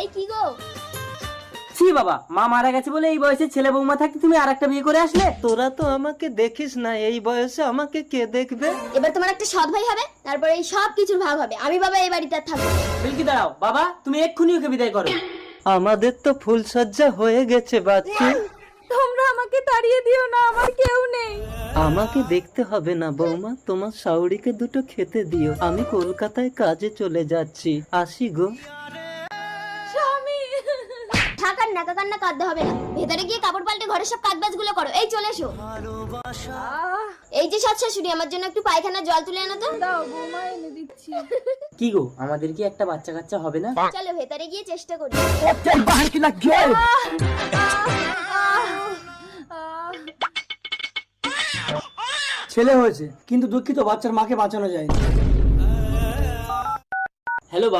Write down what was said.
এই কি গো? ছি বাবা, মা মারা গেছে বলে এই বয়সে ছেলে বৌমা থাকতে তুমি আরেকটা বিয়ে করে আসলে। তোরা তো আমাকে দেখিস না, এই বয়সে আমাকে কে দেখবে? এবার তোমার একটা সৎ ভাই হবে, তারপরে এই সব কিছুর ভাগ হবে। আমি বাবা এই বাড়িতে আর থাকবো না। বিলকি দাঁড়াও বাবা, তুমি এক্ষুনি ওকে বিদায় করো। আমাদের তো ফুলসজ্জা হয়ে গেছে বাচ্চু। তোমরা আমাকে তাড়িয়ে দিও না, আমার কেউ নেই। আমাকে দেখতে হবে না বৌমা, তোমার শাওরিকে দুটো খেতে দিও। আমি কলকাতায় কাজে চলে যাচ্ছি, আসি গো। স্বামী, ঠাকার নাকা কান্না কাঁদতে হবে না। ভেতরে গিয়ে কাপড় পাল্টে ঘরের সব কাজবাজ গুলো করো। এই চলে এসো। এই যে সৎ শাশুড়ি, আমার জন্য একটু পায়খানার জল তুলে আনো তো। দাও বৌমা, এনে দিচ্ছি। কি গো, আমাদের কি একটা বাচ্চা কাচ্চা হবে না? চলো ভেতরে গিয়ে চেষ্টা করি। ছেলে হয়েছে, কিন্তু দুঃখিত বাচ্চার মাকে বাঁচানো যায়নি।